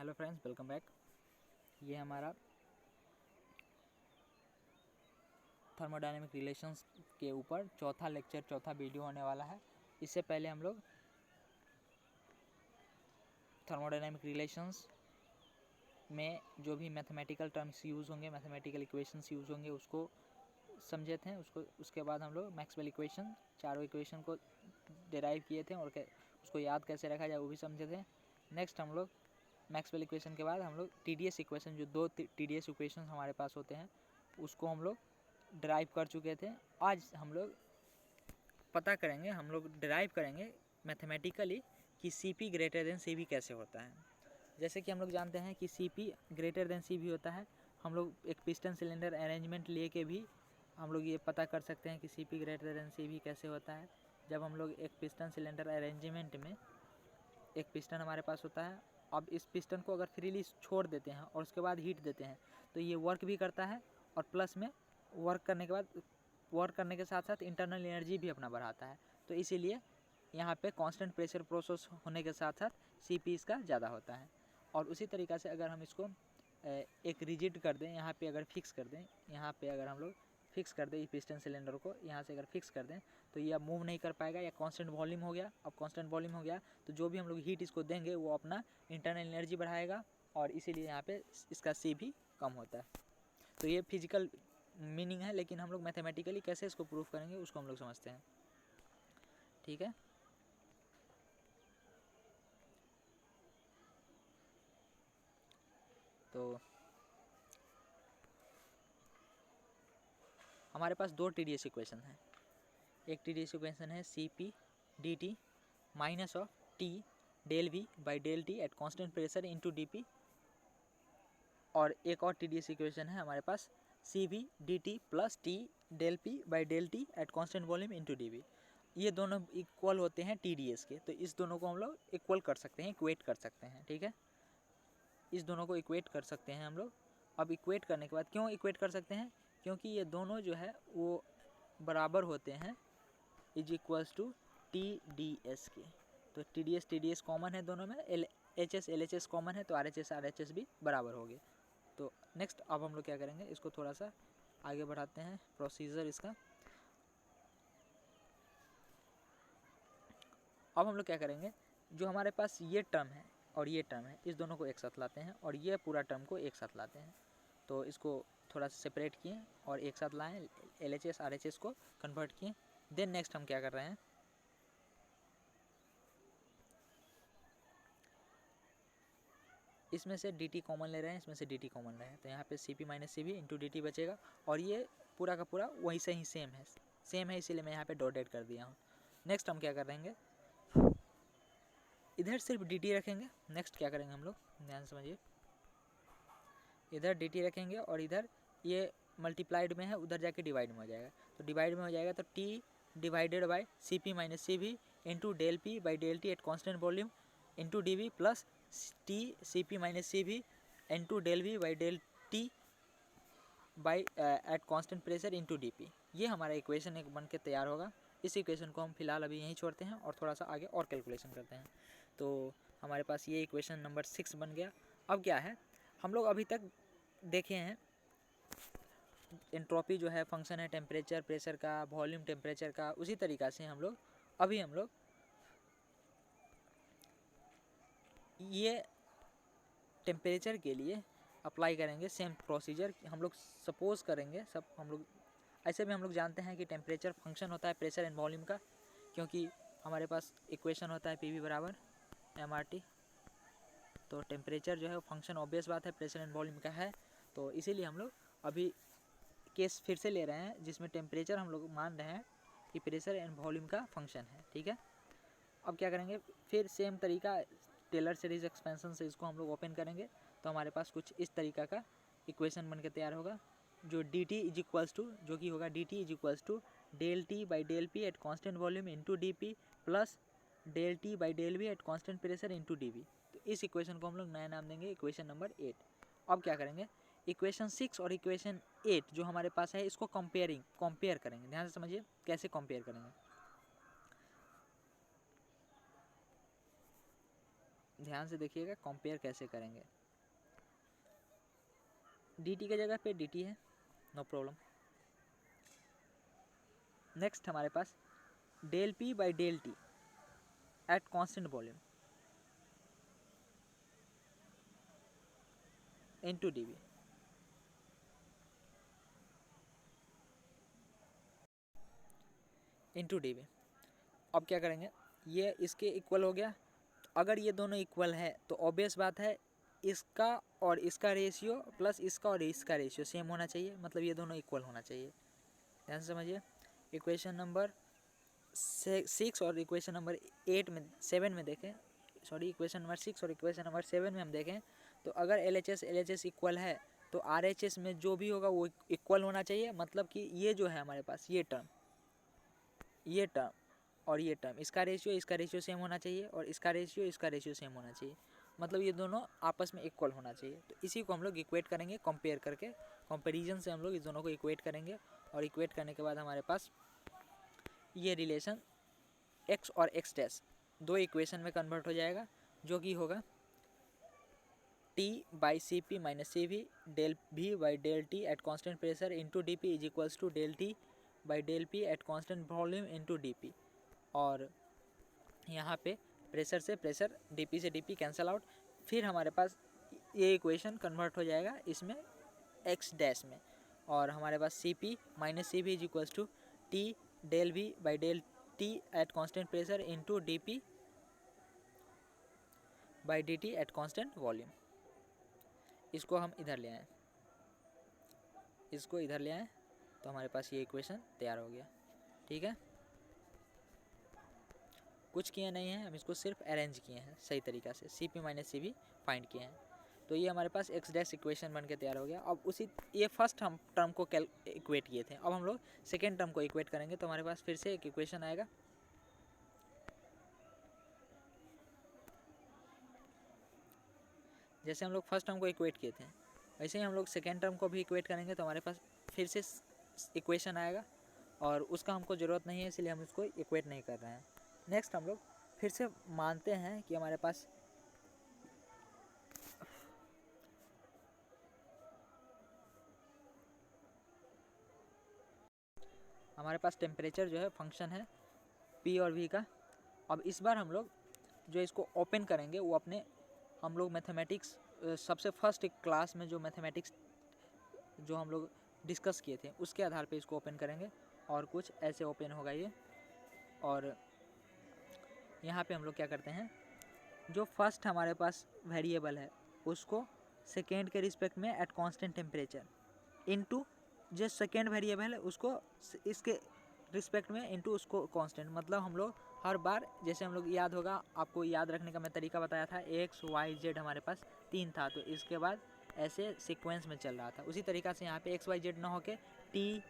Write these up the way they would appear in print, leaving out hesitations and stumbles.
Hello friends, welcome back. ये हमारा thermodynamic relations के ऊपर चौथा लेक्चर, चौथा वीडियो होने वाला है। इससे पहले हम लोग थर्मोडायनेमिक रिलेशंस में जो भी मैथमेटिकल टर्म्स यूज़ होंगे, मैथमेटिकल इक्वेशंस यूज़ होंगे, उसको समझे थे। उसके बाद हम लोग मैक्सवेल इक्वेशन, चारों इक्वेशन को डिराइव किए थे और उसको याद कैसे रखा जाए वो भी समझे थे। नेक्स्ट हम लोग मैक्सवेल इक्वेशन के बाद हम लोग टीडीएस इक्वेशन, जो दो टीडीएस इक्वेशन हमारे पास होते हैं, उसको हम लोग ड्राइव कर चुके थे। आज हम लोग पता करेंगे, हम लोग ड्राइव करेंगे मैथमेटिकली कि CP ग्रेटर देन CV कैसे होता है। जैसे कि हम लोग जानते हैं कि CP ग्रेटर देन CV होता है। हम लोग एक पिस्टन सिलेंडर अरेंजमेंट ले के भी हम लोग ये पता कर सकते हैं कि CP ग्रेटर देन CV कैसे होता है। जब हम लोग एक पिस्टन सिलेंडर अरेंजमेंट में एक पिस्टन हमारे पास होता है, अब इस पिस्टन को अगर फ्रीली छोड़ देते हैं और उसके बाद हीट देते हैं तो ये वर्क भी करता है और प्लस में वर्क करने के साथ साथ इंटरनल एनर्जी भी अपना बढ़ाता है। तो इसीलिए यहाँ पे कांस्टेंट प्रेशर प्रोसेस होने के साथ साथ CP इसका ज़्यादा होता है। और उसी तरीक़ा से अगर हम इसको एक रिजिड कर दें, यहाँ पे अगर फिक्स कर दें, यहाँ पे अगर हम लोग फिक्स कर दें इस पिस्टन सिलेंडर को, यहाँ से अगर फिक्स कर दें तो ये अब मूव नहीं कर पाएगा। या कांस्टेंट वॉल्यूम हो गया। अब कांस्टेंट वॉल्यूम हो गया तो जो भी हम लोग हीट इसको देंगे वो अपना इंटरनल एनर्जी बढ़ाएगा और इसीलिए यहाँ पे इसका C भी कम होता है। तो ये फिजिकल मीनिंग है, लेकिन हम लोग मैथमेटिकली कैसे इसको प्रूफ करेंगे उसको हम लोग समझते हैं। ठीक है, तो हमारे पास दो TDS इक्वेशन हैं। एक TDS इक्वेशन है CP dt minus of T del V by del T at constant pressure into DP। और एक और TDS इक्वेशन है हमारे पास CV dt plus T del P by del T at constant volume into DV। ये दोनों equal होते हैं TDS के, तो इस दोनों को हम लोग इक्वल कर सकते हैं, इक्वेट कर सकते हैं। ठीक है, इस दोनों को इक्वेट कर सकते हैं हम लोग। अब इक्वेट करने के बाद क्यों इक्वेट कर सकते हैं? क्योंकि ये दोनों जो है वो बराबर होते हैं, इज इक्वल्स टू TDS के। तो TDS कॉमन है दोनों में, LHS कॉमन है, तो RHS भी बराबर हो गए। तो नेक्स्ट अब हम लोग क्या करेंगे, इसको थोड़ा सा आगे बढ़ाते हैं प्रोसीजर इसका। अब हम लोग क्या करेंगे, जो हमारे पास ये टर्म है और ये टर्म है, इस दोनों को एक साथ लाते हैं और ये पूरा टर्म को एक साथ लाते हैं। तो इसको थोड़ा सा सेपरेट किए और एक साथ लाएँ, LHS RHS को कन्वर्ट किए। देन नेक्स्ट हम क्या कर रहे हैं, इसमें से dt कॉमन ले रहे हैं, इसमें से dt कॉमन ले रहे हैं, तो यहाँ पे CP minus CV into dt बचेगा। और ये पूरा का पूरा वहीं से ही सेम है, इसीलिए मैं यहाँ पे डॉटेड कर दिया हूँ। नेक्स्ट हम क्या करेंगे, इधर सिर्फ dt रखेंगे। नेक्स्ट क्या करेंगे हम लोग, ध्यान समझिए, इधर dt रखेंगे और इधर ये मल्टीप्लाइड में है, उधर जाके डिवाइड में हो जाएगा। तो डिवाइड में हो जाएगा तो T divided by CP minus CV into del P by del T at constant volume into DV plus T CP minus CV into del V by del T by at constant pressure into DP। ये हमारा equation एक बन के तैयार होगा। इस equation को हम फिलहाल अभी यहीं छोड़ते हैं और थोड़ा सा आगे और कैलकुलेशन करते हैं। तो हमारे पास ये इक्वेशन नंबर 6 बन गया। अब क्या है, हम लोग अभी तक देखे हैं एंट्रोपी जो है फंक्शन है टेम्परेचर प्रेशर का, वॉल्यूम टेम्परेचर का। उसी तरीक़ा से हम लोग ये टेम्परेचर के लिए अप्लाई करेंगे सेम प्रोसीजर। हम लोग सपोज करेंगे, हम लोग ऐसे भी हम लोग जानते हैं कि टेम्परेचर फंक्शन होता है प्रेशर एंड वॉल्यूम का, क्योंकि हमारे पास इक्वेशन होता है PV बराबर mRT। तो टेम्परेचर जो है फंक्शन ऑब्वियस बात है प्रेशर एंड वॉल्यूम का है। तो इसीलिए हम लोग अभी केस फिर से ले रहे हैं जिसमें टेम्परेचर हम लोग मान रहे हैं कि प्रेशर एंड वॉल्यूम का फंक्शन है। ठीक है, अब क्या करेंगे, फिर सेम तरीका टेलर सीरीज एक्सपेंशन से इसको हम लोग ओपन करेंगे तो हमारे पास कुछ इस तरीका का इक्वेशन बन के तैयार होगा, जो dt इज इक्वल्स टू, जो कि होगा dt is equals to del T by del P at constant volume into DP plus del T by del V at constant pressure into DV। तो इस इक्वेशन को हम लोग नया नाम देंगे इक्वेशन नंबर 8। अब क्या करेंगे, इक्वेशन 6 और इक्वेशन 8 जो हमारे पास है इसको कंपेयर करेंगे। ध्यान से समझिए कैसे कंपेयर करेंगे। ध्यान से देखिएगा कंपेयर कैसे करेंगे। dt की जगह पे dt है, नो प्रॉब्लम। नेक्स्ट हमारे पास del p by del T at constant volume into dv। Into dv। अब क्या करेंगे, ये इसके इक्वल हो गया। अगर ये दोनों इक्वल है तो ऑब्वियस बात है इसका और इसका रेशियो प्लस इसका और इसका रेशियो सेम होना चाहिए, मतलब ये दोनों इक्वल होना चाहिए। ध्यान से समझिए, इक्वेशन नंबर 6 और इक्वेशन नंबर 7 में देखें, सॉरी इक्वेशन नंबर 6 और इक्वेशन नंबर 7 में हम देखें तो अगर LHS इक्वल है तो RHS में जो भी होगा वो इक्वल होना चाहिए। मतलब कि ये जो है हमारे पास ये टर्म और ये टर्म, इसका रेशियो सेम होना चाहिए और इसका रेशियो सेम होना चाहिए। मतलब ये दोनों आपस में इक्वल होना चाहिए। तो इसी को हम लोग इक्वेट करेंगे कंपेयर करके, कंपैरिजन से हम लोग इस दोनों को इक्वेट करेंगे और इक्वेट करने के बाद हमारे पास ये रिलेशन x और x डैश दो इक्वेशन में कन्वर्ट हो जाएगा, जो कि होगा t by C P minus C V del v by del T at constant pressure into D P is equals to del T by del P at constant volume into D P. और यहाँ पे pressure से pressure DP से DP cancel out. फिर हमारे पास ये equation convert हो जाएगा इसमें एक्स डैश में, और हमारे पास C P minus C V is equals to T del V by del T at constant pressure into D P by D T at constant volume. इसको हम इधर ले आएँ, इसको इधर ले आएँ तो हमारे पास ये इक्वेशन तैयार हो गया। ठीक है, कुछ किए नहीं हैं, हम इसको सिर्फ अरेंज किए हैं सही तरीक़ा से, C P minus C V find किए हैं। तो ये हमारे पास एक्स डैश इक्वेशन बन के तैयार हो गया। अब उसी ये फर्स्ट हम टर्म को इक्वेट किए थे, अब हम लोग सेकेंड टर्म को इक्वेट करेंगे। तो हमारे पास फिर से एक इक्वेशन आएगा, जैसे हम लोग फर्स्ट टर्म को इक्वेट किए थे वैसे ही हम लोग सेकेंड टर्म को भी इक्वेट करेंगे। तो हमारे पास फिर से इक्वेशन आएगा और उसका हमको ज़रूरत नहीं है, इसलिए हम उसको इक्वेट नहीं कर रहे हैं। नेक्स्ट हम लोग फिर से मानते हैं कि हमारे पास टेम्परेचर जो है फंक्शन है P और V का। अब इस बार हम लोग जो इसको ओपन करेंगे वो अपने हम लोग मैथमेटिक्स सबसे फर्स्ट क्लास में जो मैथमेटिक्स जो हम लोग डिस्कस किए थे उसके आधार पे इसको ओपन करेंगे और कुछ ऐसे ओपन होगा ये। और यहाँ पे हम लोग क्या करते हैं, जो फर्स्ट हमारे पास वेरिएबल है उसको सेकेंड के रिस्पेक्ट में एट कांस्टेंट टेम्परेचर इनटू जो सेकेंड वेरिएबल है उसको इसके रिस्पेक्ट में इनटू उसको कांस्टेंट। मतलब हम लोग हर बार, जैसे हम लोग याद होगा आपको, याद रखने का मैं तरीका बताया था, एक्स वाई जेड हमारे पास 3 था, तो इसके बाद ऐसे सीक्वेंस में चल रहा था। उसी तरीक़ा से यहाँ पे एक्स वाई जेड ना होके टी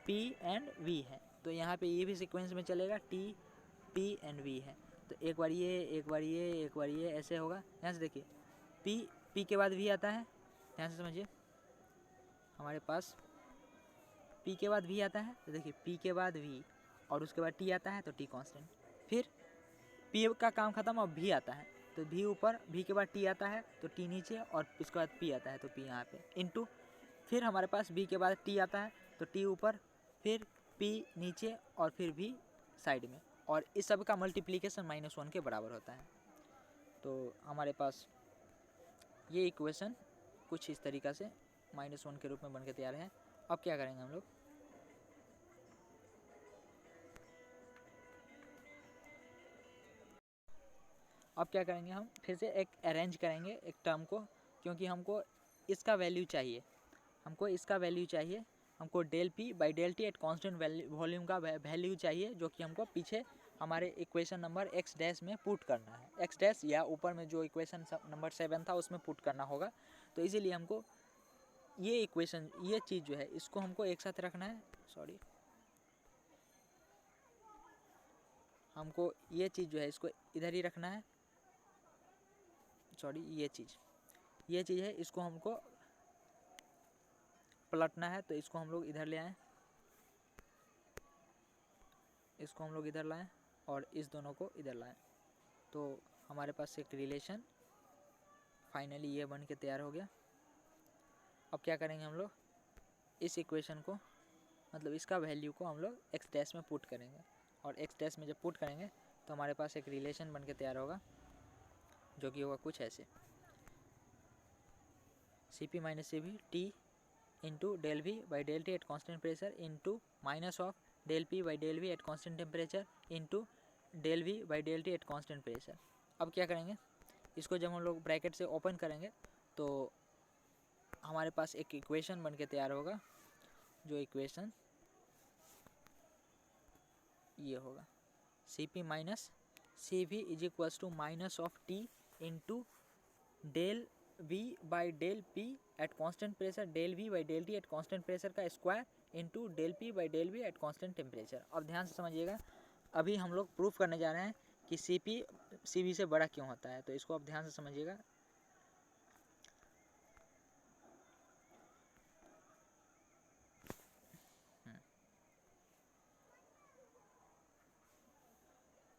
पी एंड वी है, तो यहाँ पे ये भी सीक्वेंस में चलेगा, टी पी एंड वी है। तो एक बार ये, एक बार ये, एक बार ये, ऐसे होगा। यहाँ से देखिए पी के बाद वी आता है, ध्यान से समझिए, हमारे पास पी के बाद वी आता है, तो देखिए पी के बाद वी और उसके बाद टी आता है तो टी कांस्टेंट। फिर पी का काम खत्म, अब वी आता है तो वी ऊपर, वी के बाद टी आता है तो टी नीचे, और उसके बाद पी आता है तो पी यहाँ पे इनटू। फिर हमारे पास वी के बाद टी आता है तो टी ऊपर, फिर पी नीचे और फिर वी साइड में, और इस सब का मल्टीप्लिकेशन -1 के बराबर होता है। तो हमारे पास ये इक्वेशन कुछ इस तरीक़ा से -1 के रूप में बन के तैयार है। अब क्या करेंगे हम लोग, अब क्या करेंगे, हम फिर से एक अरेंज करेंगे एक टर्म को, क्योंकि हमको इसका वैल्यू चाहिए, हमको del P by del T at constant volume का वैल्यू चाहिए, जो कि हमको पीछे हमारे इक्वेशन नंबर एक्स डैश में पुट करना है, एक्स डैश या ऊपर में जो इक्वेशन नंबर 7 था उसमें पुट करना होगा। तो इसीलिए हमको ये इक्वेशन, ये चीज़ जो है इसको हमको एक साथ रखना है, हमको ये चीज़ जो है इसको इधर ही रखना है, ये चीज़ है, इसको हमको पलटना है। तो इसको हम लोग इधर ले आएँ, और इस दोनों को इधर लाएं। तो हमारे पास एक रिलेशन फाइनली ये बन के तैयार हो गया। अब क्या करेंगे हम लोग, इस इक्वेशन को मतलब इसका वैल्यू को हम लोग एक्स डैश में पुट करेंगे, और एक्स डैश में जब पुट करेंगे तो हमारे पास एक रिलेशन बन के तैयार होगा जो कि होगा कुछ ऐसे, C P minus C V T into del V by del T at constant pressure into minus of del P by del V at constant temperature into del V by del T at constant pressure. अब क्या करेंगे, इसको जब हम लोग bracket से open करेंगे तो हमारे पास एक इक्वेशन बन के तैयार होगा, जो इक्वेशन ये होगा, C P minus C V is equals to minus of T into del V by del P at constant pressure del V by del T at constant pressure का square into del P by del V at constant temperature. अब ध्यान से समझिएगा, अभी हम लोग proof करने जा रहे हैं कि सी पी सी वी से बड़ा क्यों होता है, तो इसको अब ध्यान से समझिएगा।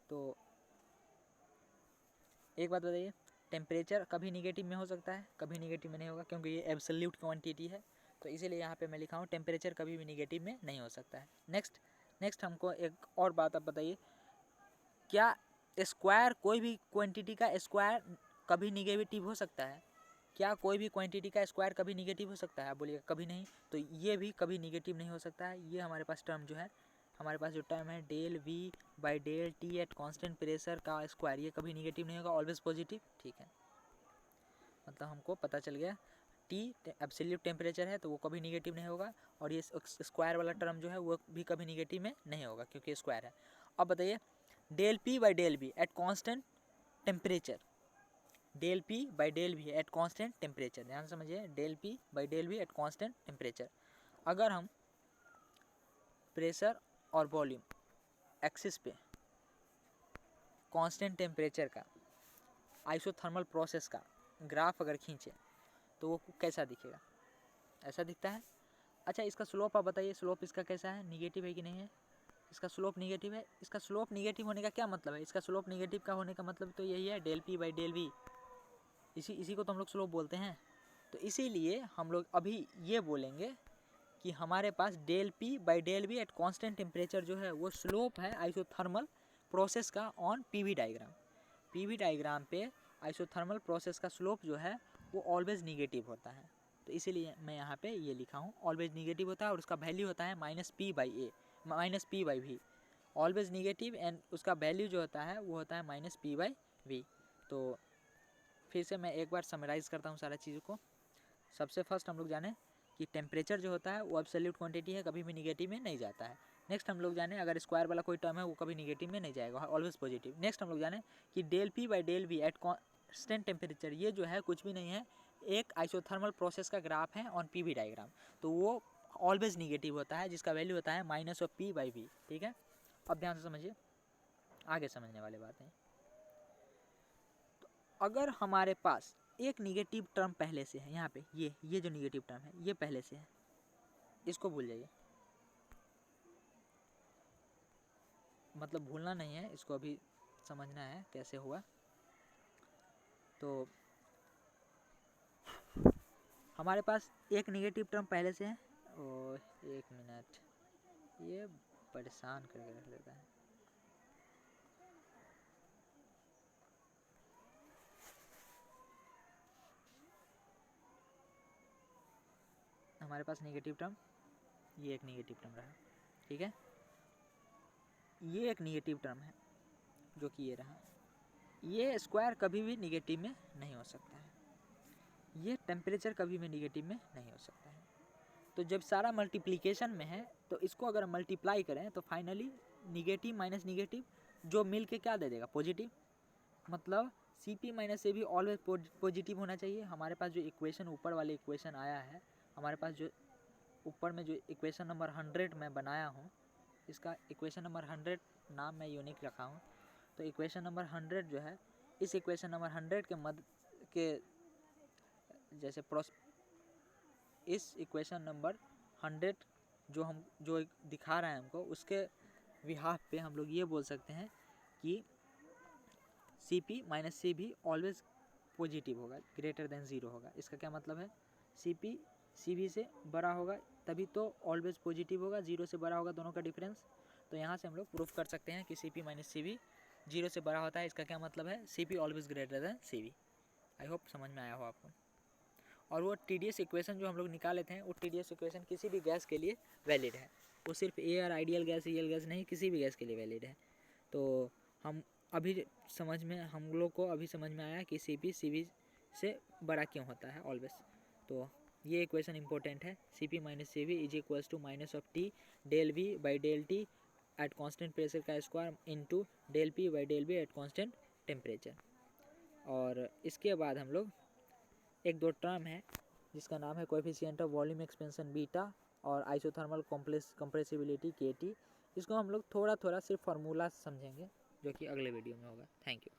तो एक बात बताइए, टेम्परेचर कभी निगेटिव में हो सकता है, कभी निगेटिव में नहीं होगा, क्योंकि ये एब्सोल्यूट क्वांटिटी है, तो इसीलिए यहाँ पे मैं लिखा हूँ टेम्परेचर कभी भी निगेटिव में नहीं हो सकता है। नेक्स्ट हमको एक और बात आप बताइए, क्या स्क्वायर कोई भी क्वांटिटी का स्क्वायर कभी निगेटिव हो सकता है? क्या कोई भी क्वांटिटी का स्क्वायर कभी निगेटिव हो सकता है? आप बोलिएगा कभी नहीं, तो ये भी कभी निगेटिव नहीं हो सकता है। ये हमारे पास टर्म जो है, हमारे पास जो टर्म है del V by del T at constant pressure का स्क्वायर, ये कभी निगेटिव नहीं होगा, ऑलवेज पॉजिटिव। ठीक है, मतलब हमको पता चल गया टी एब्सोल्यूट टेम्परेचर है तो वो कभी निगेटिव नहीं होगा, और ये स्क्वायर वाला टर्म जो है वो भी कभी निगेटिव में नहीं होगा क्योंकि स्क्वायर है। अब बताइए, del P by del V at constant temperature, del P by del V at constant temperature, ध्यान समझिए, del P by del V at constant temperature. अगर हम प्रेशर और वॉल्यूम एक्सिस पे कांस्टेंट टेम्परेचर का आइसोथर्मल प्रोसेस का graph अगर खींचे तो वो कैसा दिखेगा? ऐसा दिखता है। अच्छा, इसका स्लोप आप बताइए, स्लोप इसका कैसा है, निगेटिव है कि नहीं है? इसका स्लोप निगेटिव है। इसका स्लोप निगेटिव होने का क्या मतलब है? इसका स्लोप निगेटिव का होने का मतलब तो यही है, del P by del V, इसी को तो हम लोग स्लोप बोलते हैं। तो इसीलिए हम लोग अभी ये बोलेंगे कि हमारे पास del P by del V at constant temperature जो है वो स्लोप है आइसोथर्मल प्रोसेस का on PV diagram. PV diagram पे आइसोथर्मल प्रोसेस का स्लोप जो है वो ऑलवेज निगेटिव होता है, तो इसीलिए मैं यहाँ पे ये लिखा हूँ, ऑलवेज निगेटिव होता है, और उसका वैल्यू होता है minus P by A minus P by V, always negative, and उसका वैल्यू जो होता है वो होता है माइनस पी बाई वी। तो फिर से मैं एक बार समराइज़ करता हूँ सारा चीज़ों को। सबसे फर्स्ट हम लोग जाने कि टेम्परेचर जो होता है वो एब्सोल्यूट क्वांटिटी है, कभी भी निगेटिव में नहीं जाता है। नेक्स्ट हम लोग जाने, अगर स्क्वायर वाला कोई टर्म है वो कभी निगेटिव में नहीं जाएगा, ऑलवेज पॉजिटिव। नेक्स्ट हम लोग जाने कि del P by del V at constant temperature, ये जो है कुछ भी नहीं है, एक आइसोथर्मल प्रोसेस का ग्राफ है ऑन पी वी डायग्राम, तो वो ऑलवेज निगेटिव होता है, जिसका वैल्यू होता है minus of P by V. ठीक है, अब ध्यान से समझिए, आगे समझने वाली बात है। तो अगर हमारे पास एक निगेटिव टर्म पहले से है, यहाँ पे ये जो निगेटिव टर्म है ये पहले से है, इसको भूल जाइए, मतलब भूलना नहीं है, इसको अभी समझना है कैसे हुआ। तो हमारे पास एक निगेटिव टर्म पहले से है, और एक मिनट, ये परेशान करके रख लेता है। हमारे पास निगेटिव टर्म, ये एक निगेटिव टर्म रहा, ठीक है, ये एक निगेटिव टर्म है जो कि ये रहा, ये स्क्वायर कभी भी निगेटिव में नहीं हो सकता है, ये टेम्परेचर कभी भी निगेटिव में नहीं हो सकता है। तो जब सारा मल्टीप्लिकेशन में है तो इसको अगर मल्टीप्लाई करें तो फाइनली निगेटिव माइनस निगेटिव जो मिल के क्या दे देगा, पॉजिटिव। मतलब सी पी माइनस से भी ऑलवेज पॉजिटिव होना चाहिए। हमारे पास जो इक्वेशन ऊपर वाले इक्वेशन आया है, हमारे पास जो ऊपर में जो इक्वेशन नंबर 100 मैं बनाया हूँ, इसका इक्वेशन नंबर 100 नाम मैं यूनिक रखा हूँ। तो इक्वेशन नंबर 100 जो है, इस इक्वेशन नंबर 100 के मद के जैसे इस इक्वेशन नंबर 100 जो दिखा रहा है हमको, उसके बिहाफ पे हम लोग ये बोल सकते हैं कि सी पी माइनस सी भी ऑलवेज पॉजिटिव होगा, ग्रेटर देन 0 होगा। इसका क्या मतलब है, Cp Cv से बड़ा होगा तभी तो ऑलवेज पॉजिटिव होगा, 0 से बड़ा होगा दोनों का डिफरेंस। तो यहाँ से हम लोग प्रूफ कर सकते हैं कि Cp माइनस Cv 0 से बड़ा होता है। इसका क्या मतलब है, Cp always greater than Cv। I hope समझ में आया हो आपको। और वो TDS इक्वेशन जो हम लोग निकाले थे, वो TDS इक्वेशन किसी भी गैस के लिए वैलिड है, वो सिर्फ air, ideal gas, real gas नहीं, किसी भी गैस के लिए वैलिड है। तो हम लोग को अभी समझ में आया कि Cp Cv से बड़ा क्यों होता है ऑलवेज। तो ये इक्वेशन इंपॉर्टेंट है, Cp minus Cv is equals to minus of T del V by del T at constant pressure का square into del P by del V at constant temperature. और इसके बाद हम लोग एक दो टर्म है जिसका नाम है coefficient of volume expansion beta और आइसोथर्मल कंप्रेसिबिलिटी KT। इसको हम लोग थोड़ा थोड़ा सिर्फ फार्मूला समझेंगे जो कि अगले वीडियो में होगा। Thank you.